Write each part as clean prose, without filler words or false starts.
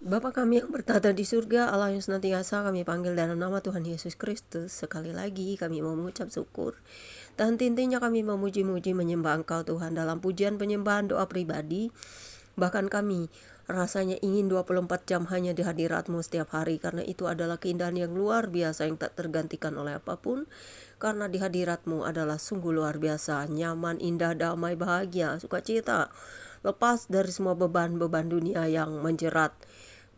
Bapa kami yang bertata di surga, Allah yang senantiasa kami panggil dalam nama Tuhan Yesus Kristus. Sekali lagi kami mau mengucap syukur. Dan intinya kami memuji-muji menyembah Engkau Tuhan dalam pujian penyembahan doa pribadi. Bahkan kami rasanya ingin 24 jam hanya di hadirat-Mu setiap hari, karena itu adalah keindahan yang luar biasa yang tak tergantikan oleh apapun. Karena di hadirat-Mu adalah sungguh luar biasa, nyaman, indah, damai, bahagia, sukacita, lepas dari semua beban-beban dunia yang menjerat.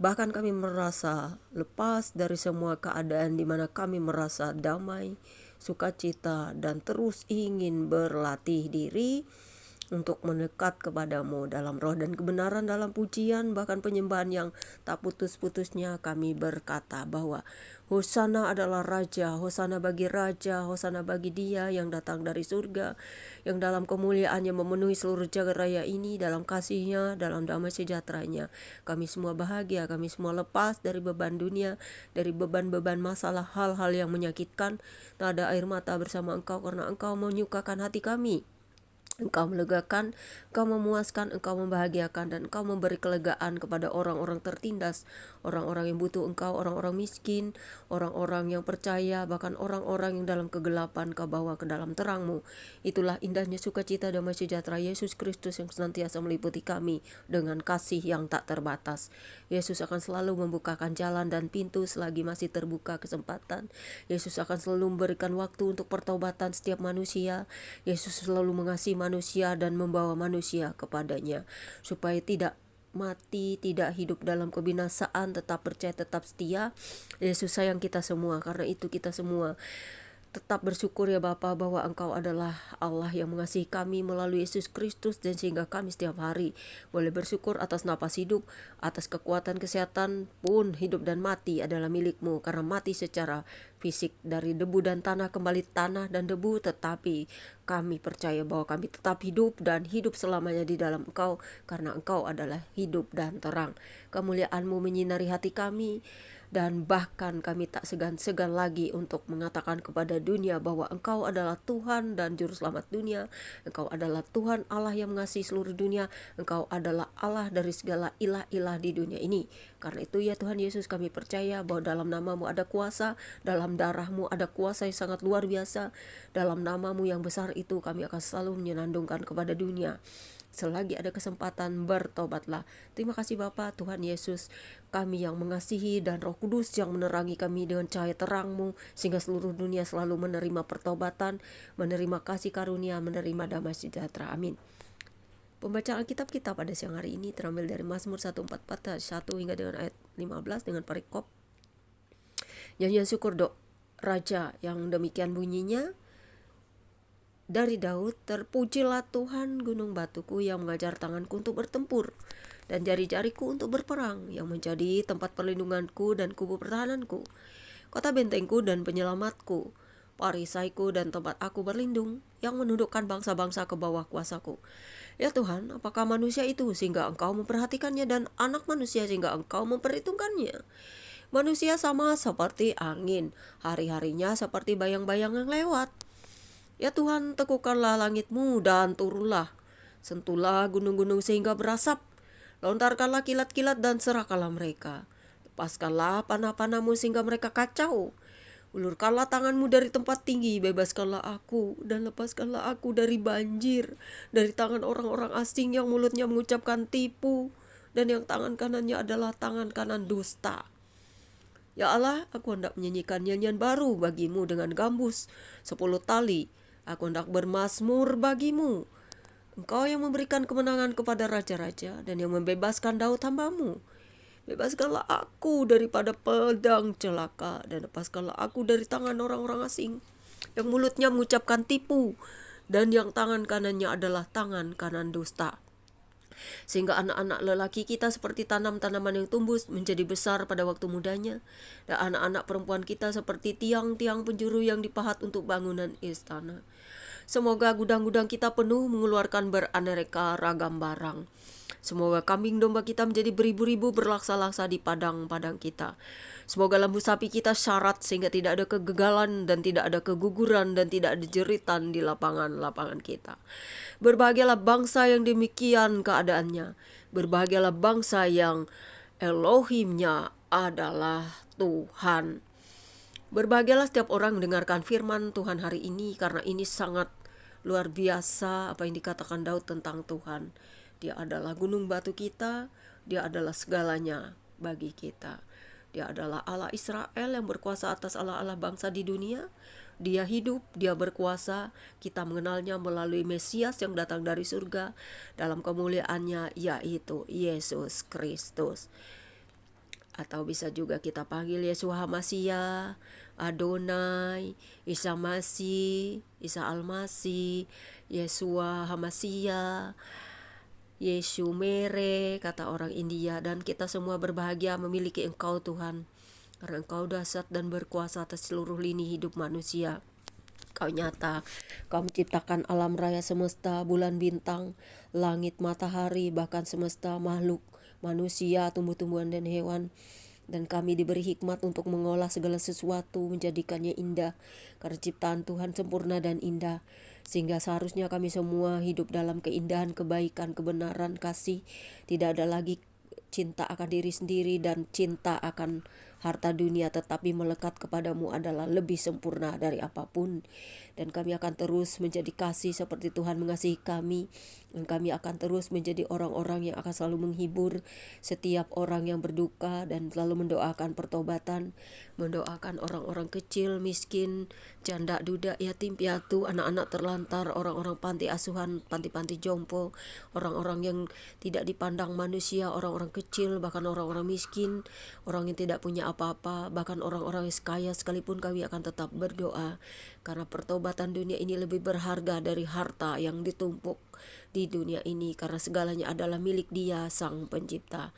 Bahkan kami merasa lepas dari semua keadaan di mana kami merasa damai, sukacita, dan terus ingin berlatih diri untuk mendekat kepadamu dalam roh dan kebenaran, dalam pujian bahkan penyembahan yang tak putus-putusnya. Kami berkata bahwa Hosana adalah Raja, Hosana bagi Raja, Hosana bagi Dia yang datang dari surga, yang dalam kemuliaannya memenuhi seluruh jagat raya ini, dalam kasihnya, dalam damai sejahteranya. Kami semua bahagia, kami semua lepas dari beban dunia, dari beban-beban masalah, hal-hal yang menyakitkan. Tak ada air mata bersama Engkau, karena Engkau menyukakan hati kami. Engkau melegakan, Engkau memuaskan, Engkau membahagiakan, dan Engkau memberi kelegaan kepada orang-orang tertindas, orang-orang yang butuh Engkau, orang-orang miskin, orang-orang yang percaya, bahkan orang-orang yang dalam kegelapan Kau bawa ke dalam terang-Mu. Itulah indahnya sukacita damai sejahtera Yesus Kristus yang senantiasa meliputi kami dengan kasih yang tak terbatas. Yesus akan selalu membukakan jalan dan pintu selagi masih terbuka kesempatan. Yesus akan selalu memberikan waktu untuk pertobatan setiap manusia. Yesus selalu mengasihi manusia dan membawa manusia kepadanya, supaya tidak mati, tidak hidup dalam kebinasaan, tetap percaya, tetap setia. Yesus sayang kita semua, karena itu kita semua tetap bersyukur ya Bapa, bahwa Engkau adalah Allah yang mengasihi kami melalui Yesus Kristus, dan sehingga kami setiap hari boleh bersyukur atas napas hidup, atas kekuatan kesehatan pun. Hidup dan mati adalah milik-Mu, karena mati secara fisik dari debu dan tanah, kembali tanah dan debu, tetapi kami percaya bahwa kami tetap hidup dan hidup selamanya di dalam Engkau, karena Engkau adalah hidup dan terang. Kemuliaan-Mu menyinari hati kami, dan bahkan kami tak segan-segan lagi untuk mengatakan kepada dunia bahwa Engkau adalah Tuhan dan Juru Selamat dunia. Engkau adalah Tuhan Allah yang mengasihi seluruh dunia. Engkau adalah Allah dari segala ilah-ilah di dunia ini. Karena itu ya Tuhan Yesus, kami percaya bahwa dalam nama-Mu ada kuasa, dalam darah-Mu ada kuasa yang sangat luar biasa. Dalam nama-Mu yang besar itu kami akan selalu menyenandungkan kepada dunia. Selagi ada kesempatan, bertobatlah. Terima kasih Bapa, Tuhan Yesus, kami yang mengasihi, dan Roh Kudus yang menerangi kami dengan cahaya terang-Mu, sehingga seluruh dunia selalu menerima pertobatan, menerima kasih karunia, menerima damai sejahtera. Amin. Pembacaan kitab kita pada siang hari ini terambil dari Mazmur 144 ayat 1 hingga dengan ayat 15 dengan perikop nyanyian syukur Raja, yang demikian bunyinya. Dari Daud, terpujilah Tuhan gunung batuku, yang mengajar tanganku untuk bertempur dan jari-jariku untuk berperang, yang menjadi tempat perlindunganku dan kubu pertahananku, kota bentengku dan penyelamatku, parisaiku dan tempat aku berlindung, yang menundukkan bangsa-bangsa ke bawah kuasaku. Ya Tuhan, apakah manusia itu sehingga Engkau memperhatikannya, dan anak manusia sehingga Engkau memperhitungkannya? Manusia sama seperti angin, hari-harinya seperti bayang-bayang yang lewat. Ya Tuhan, teguhkanlah langit-Mu dan turunlah. Sentuhlah gunung-gunung sehingga berasap. Lontarkanlah kilat-kilat dan serahkanlah mereka. Lepaskanlah panah-panah-Mu sehingga mereka kacau. Ulurkanlah tangan-Mu dari tempat tinggi, bebaskanlah aku dan lepaskanlah aku dari banjir, dari tangan orang-orang asing yang mulutnya mengucapkan tipu, dan yang tangan kanannya adalah tangan kanan dusta. Ya Allah, aku hendak menyanyikan nyanyian baru bagi-Mu dengan gambus 10 tali. Aku hendak bermazmur bagi-Mu. Engkau yang memberikan kemenangan kepada raja-raja, dan yang membebaskan Daud hamba-Mu. Bebaskanlah aku daripada pedang celaka, dan lepaskanlah aku dari tangan orang-orang asing yang mulutnya mengucapkan tipu, dan yang tangan kanannya adalah tangan kanan dusta. Sehingga anak-anak lelaki kita seperti tanam-tanaman yang tumbuh menjadi besar pada waktu mudanya, dan anak-anak perempuan kita seperti tiang-tiang penjuru yang dipahat untuk bangunan istana. Semoga gudang-gudang kita penuh mengeluarkan beraneka ragam barang. Semoga kambing domba kita menjadi beribu-ribu berlaksa-laksa di padang-padang kita. Semoga lembu sapi kita syarat sehingga tidak ada kegagalan dan tidak ada keguguran dan tidak ada jeritan di lapangan-lapangan kita. Berbahagialah bangsa yang demikian keadaannya. Berbahagialah bangsa yang Elohimnya adalah Tuhan. Berbahagialah setiap orang mendengarkan firman Tuhan hari ini, karena ini sangat luar biasa apa yang dikatakan Daud tentang Tuhan. Dia adalah gunung batu kita, dia adalah segalanya bagi kita. Dia adalah Allah Israel yang berkuasa atas Allah-Allah bangsa di dunia. Dia hidup, dia berkuasa. Kita mengenalnya melalui Mesias yang datang dari surga dalam kemuliaannya, yaitu Yesus Kristus. Atau bisa juga kita panggil Yeshua HaMashiach, Adonai, Isa Masih, Isa Al-Masih, Yeshua HaMashiach, Yeshu Mere, kata orang India. Dan kita semua berbahagia memiliki Engkau Tuhan, karena Engkau dahsyat dan berkuasa atas seluruh lini hidup manusia. Kau nyata, Kau menciptakan alam raya semesta, bulan bintang, langit, matahari, bahkan semesta makhluk, manusia, tumbuh-tumbuhan dan hewan. Dan kami diberi hikmat untuk mengolah segala sesuatu, menjadikannya indah, karena ciptaan Tuhan sempurna dan indah. Sehingga seharusnya kami semua hidup dalam keindahan, kebaikan, kebenaran, kasih. Tidak ada lagi cinta akan diri sendiri dan cinta akan harta dunia, tetapi melekat kepadamu adalah lebih sempurna dari apapun. Dan kami akan terus menjadi kasih seperti Tuhan mengasihi kami. Dan kami akan terus menjadi orang-orang yang akan selalu menghibur setiap orang yang berduka, dan selalu mendoakan pertobatan, mendoakan orang-orang kecil, miskin, janda, duda, yatim piatu, anak-anak terlantar, orang-orang panti asuhan, panti-panti jompo, orang-orang yang tidak dipandang manusia, orang-orang kecil, bahkan orang-orang miskin, orang yang tidak punya apa-apa, bahkan orang-orang yang kaya sekalipun kami akan tetap berdoa, karena pertobatan dunia ini lebih berharga dari harta yang ditumpuk di dunia ini, karena segalanya adalah milik Dia, Sang Pencipta.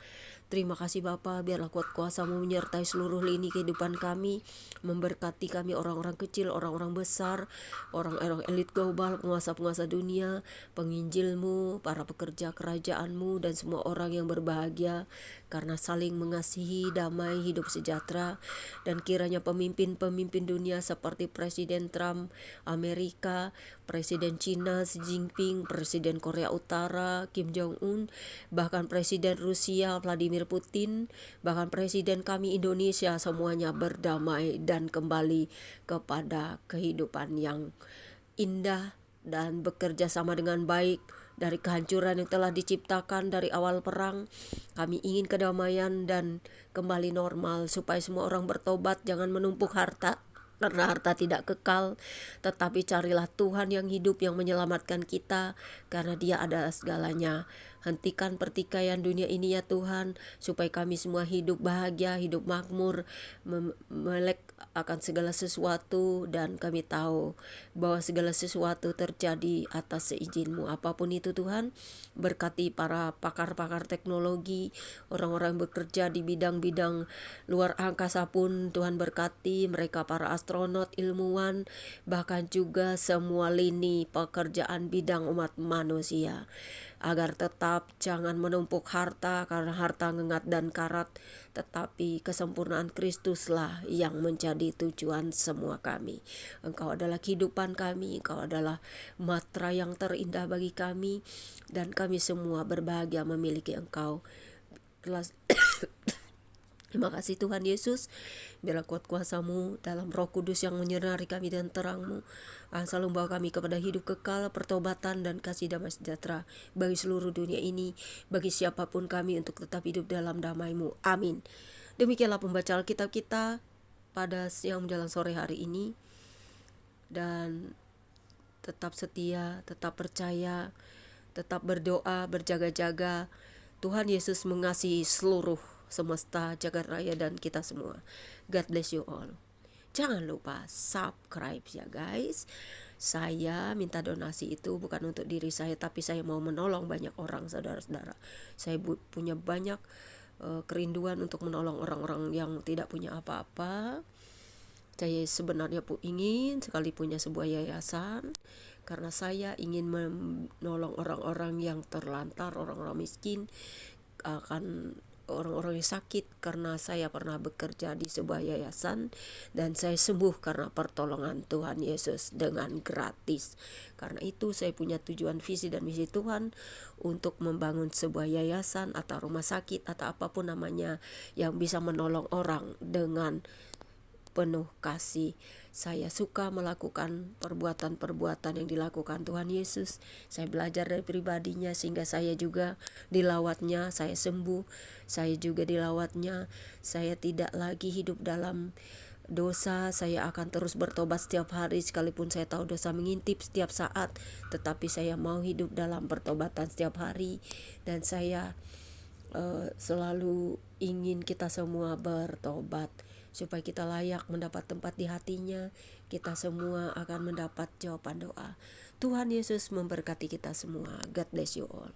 Terima kasih Bapa, biarlah kuat kuasa-Mu menyertai seluruh lini kehidupan kami, memberkati kami, orang-orang kecil, orang-orang besar, orang-orang elit global, penguasa-penguasa dunia, penginjil-Mu, para pekerja kerajaan-Mu, dan semua orang yang berbahagia karena saling mengasihi, damai, hidup sejahtera. Dan kiranya pemimpin-pemimpin dunia seperti Presiden Trump Amerika, Presiden China Xi Jinping, Presiden Korea Utara Kim Jong-un, bahkan Presiden Rusia Vladimir Putin, bahkan Presiden kami Indonesia, semuanya berdamai dan kembali kepada kehidupan yang indah dan bekerja sama dengan baik. Dari kehancuran yang telah diciptakan dari awal perang, kami ingin kedamaian dan kembali normal, supaya semua orang bertobat. Jangan menumpuk harta, karena harta tidak kekal, tetapi carilah Tuhan yang hidup, yang menyelamatkan kita, karena Dia adalah segalanya. Hentikan pertikaian dunia ini ya Tuhan, supaya kami semua hidup bahagia, hidup makmur, melek akan segala sesuatu. Dan kami tahu bahwa segala sesuatu terjadi atas seizin-Mu. Apapun itu Tuhan, berkati para pakar-pakar teknologi, orang-orang yang bekerja di bidang-bidang luar angkasa pun Tuhan berkati mereka, para astronot, ilmuwan, bahkan juga semua lini pekerjaan bidang umat manusia, agar tetap jangan menumpuk harta, karena harta ngengat dan karat, tetapi kesempurnaan Kristuslah yang menjadi tujuan semua kami. Engkau adalah kehidupan kami, Engkau adalah matra yang terindah bagi kami, dan kami semua berbahagia memiliki Engkau. Terima kasih Tuhan Yesus, biarlah kuat kuasa-Mu dalam Roh Kudus yang menyinari kami dan terang-Mu selalu membawa kami kepada hidup kekal, pertobatan, dan kasih damai sejahtera bagi seluruh dunia ini, bagi siapapun kami, untuk tetap hidup dalam damai-Mu. Amin. Demikianlah pembacaan Alkitab kita pada siang menjelang sore hari ini. Dan tetap setia, tetap percaya, tetap berdoa, berjaga-jaga. Tuhan Yesus mengasihi seluruh semesta, jagat raya, dan kita semua. God bless you all. Jangan lupa subscribe ya guys. Saya minta donasi itu bukan untuk diri saya, tapi saya mau menolong banyak orang, saudara-saudara. Saya punya banyak kerinduan untuk menolong orang-orang yang tidak punya apa-apa. Saya sebenarnya ingin sekali punya sebuah yayasan, karena saya ingin menolong orang-orang yang terlantar, orang-orang miskin, akan orang-orang yang sakit, karena saya pernah bekerja di sebuah yayasan dan saya sembuh karena pertolongan Tuhan Yesus dengan gratis. Karena itu saya punya tujuan, visi dan misi Tuhan untuk membangun sebuah yayasan atau rumah sakit atau apapun namanya yang bisa menolong orang dengan penuh kasih. Saya suka melakukan perbuatan-perbuatan yang dilakukan Tuhan Yesus. Saya belajar dari pribadinya sehingga saya juga dilawatnya, saya sembuh. Saya juga dilawatnya. Saya tidak lagi hidup dalam dosa. Saya akan terus bertobat setiap hari, sekalipun saya tahu dosa mengintip setiap saat, tetapi saya mau hidup dalam pertobatan setiap hari. Dan saya selalu ingin kita semua bertobat supaya kita layak mendapat tempat di hatinya. Kita semua akan mendapat jawaban doa. Tuhan Yesus memberkati kita semua. God bless you all.